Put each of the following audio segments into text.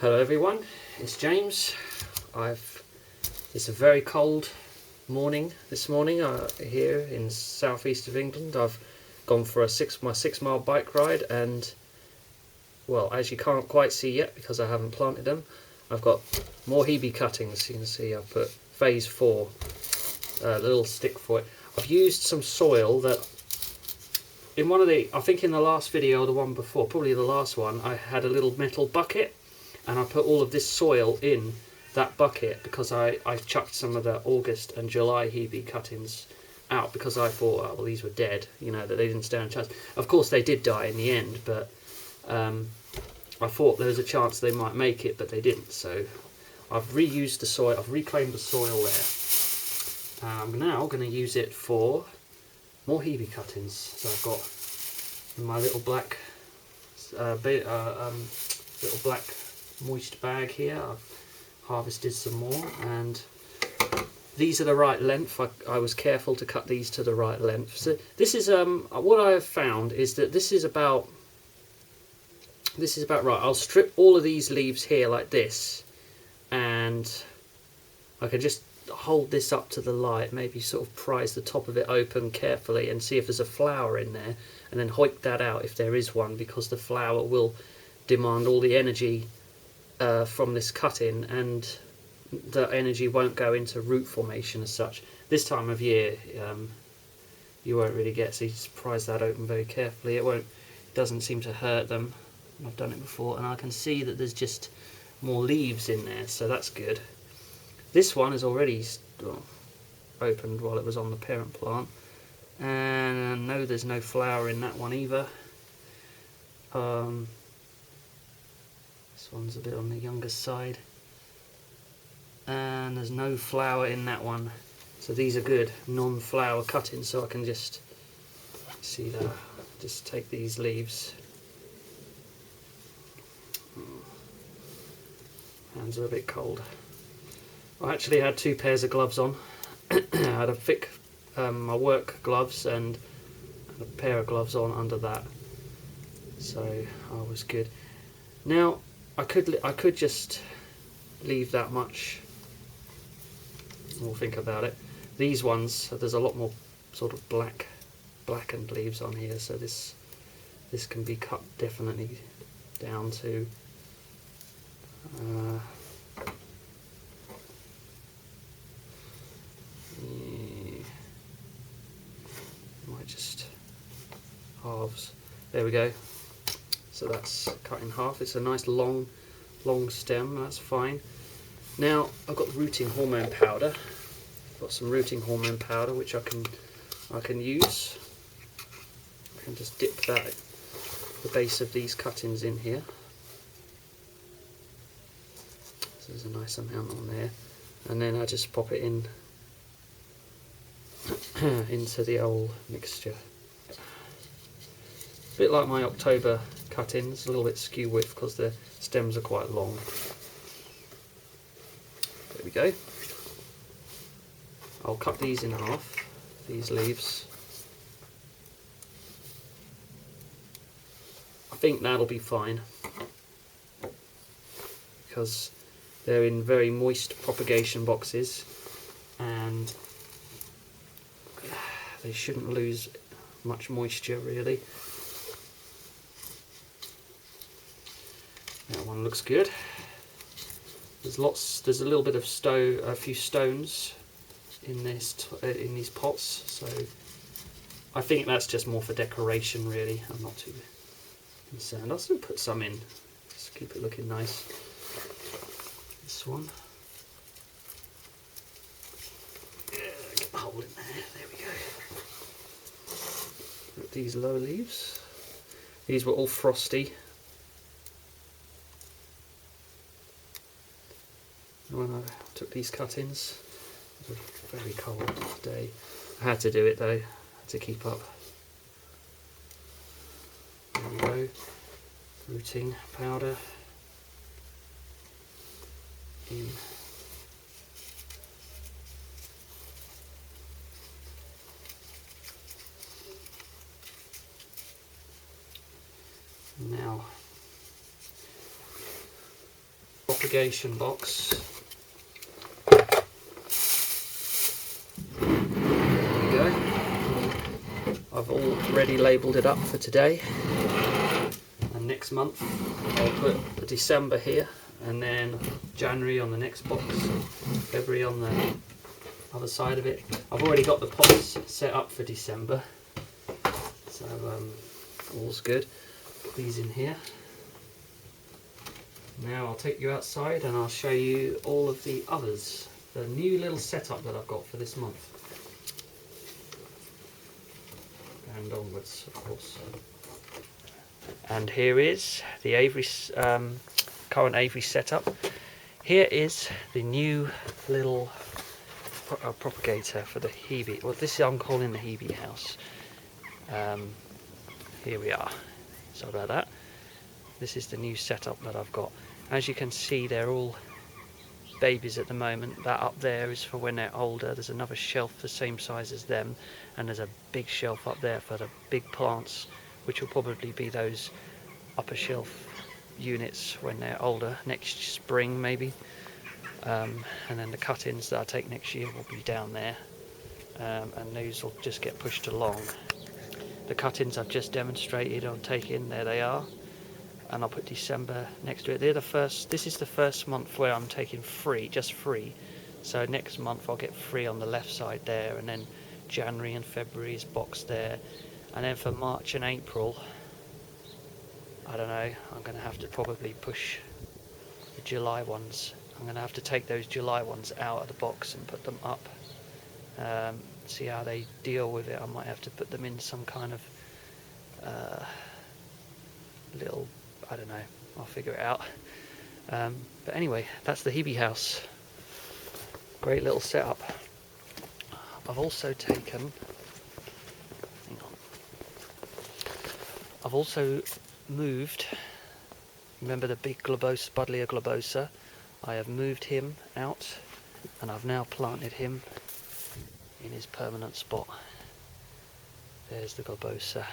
Hello everyone, it's James. It's a very cold morning this morning here in southeast of England. I've gone for my 6 mile bike ride, and well, as you can't quite see yet because I haven't planted them, I've got more Hebe cuttings. You can see I've put phase 4, a little stick for it. I've used some soil that in I think in the last video or the one before, probably the last one, I had a little metal bucket and I put all of this soil in that bucket because I chucked some of the August and July Hebe cuttings out because I thought, oh, well, these were dead, you know, that they didn't stand a chance. Of course they did die in the end, but I thought there was a chance they might make it, but they didn't. So I've reused the soil, I've reclaimed the soil there. I'm now going to use it for more Hebe cuttings. So I've got in my little black moist bag here. I've harvested some more, and these are the right length. I was careful to cut these to the right length. So this is what I have found is that this is about right. I'll strip all of these leaves here like this, and I can just hold this up to the light, maybe sort of prise the top of it open carefully and see if there's a flower in there, and then hoik that out if there is one, because the flower will demand all the energy from this cutting, and the energy won't go into root formation as such. This time of year you won't really get, so you just prise that open very carefully. It doesn't seem to hurt them. I've done it before, and I can see that there's just more leaves in there, so that's good. This one is already opened while it was on the parent plant, and no, there's no flower in that one either. This one's a bit on the younger side, and there's no flower in that one, so these are good non-flower cuttings. So I can just see that, just take these leaves. Hands are a bit cold. I actually had 2 pairs of gloves on. I had a thick my work gloves and a pair of gloves on under that, so I was good. Now I could just leave that much. We'll think about it. These ones, there's a lot more sort of blackened leaves on here, so this can be cut definitely down to might just halves. There we go. So that's cut in half. It's a nice long stem. That's fine. Now I've got rooting hormone powder. I've got some rooting hormone powder which I can use. I can just dip the base of these cuttings in here. So there's a nice amount on there, and then I just pop it in into the old mixture. A bit like my October cuttings, a little bit skew width because the stems are quite long. There we go. I'll cut these in half, these leaves. I think that'll be fine because they're in very moist propagation boxes, and they shouldn't lose much moisture really. That one looks good. There's a little bit of a few stones in these pots, so I think that's just more for decoration really. I'm not too concerned. I'll still put some in, just keep it looking nice. This one. Get the hole in there. There we go. Got these lower leaves. These were all frosty. When I took these cuttings, it was a very cold day. I had to do it though. I had to keep up. There we go. Rooting powder in. Now irrigation box. I've already labelled it up for today, and next month I'll put December here, and then January on the next box, February on the other side of it. I've already got the pots set up for December, so all's good. Put these in here. Now I'll take you outside and I'll show you all of the others, the new little setup that I've got for this month. And onwards, of course. And here is the Avery, current Avery setup. Here is the new little propagator for the Hebe. Well, this I'm calling the Hebe house. Here we are. Sorry about that. This is the new setup that I've got. As you can see, they're all babies at the moment. That up there is for when they're older. There's another shelf the same size as them, and there's a big shelf up there for the big plants, which will probably be those upper shelf units when they're older, next spring maybe. And then the cut-ins that I take next year will be down there, and those will just get pushed along. The cut-ins I've just demonstrated on taking, there they are. And I'll put December next to it. They're the first. This is the first month where I'm taking free, just free. So next month I'll get free on the left side there, and then January and February is boxed there, and then for March and April, I don't know. I'm going to have to probably push the July ones. I'm going to have to take those July ones out of the box and put them up. See how they deal with it. I might have to put them in some kind of little, I don't know, I'll figure it out. But anyway, that's the Hebe house. Great little setup. I've also taken, hang on, I've also moved, remember the big Globosa Buddleia Globosa? I have moved him out, and I've now planted him in his permanent spot. There's the Globosa.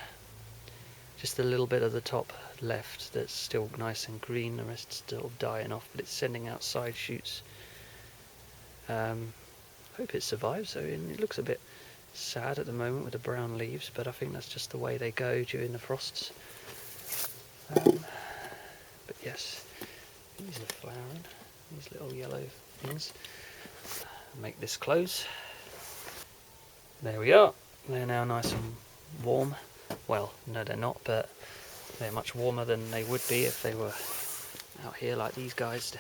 Just a little bit of the top left that's still nice and green, the rest's still dying off, but it's sending out side shoots. Hope it survives. I mean, it looks a bit sad at the moment with the brown leaves, but I think that's just the way they go during the frosts. But yes, these are flowering, these little yellow things. Make this close. There we are. They're now nice and warm. Well, no they're not, but they're much warmer than they would be if they were out here like these guys.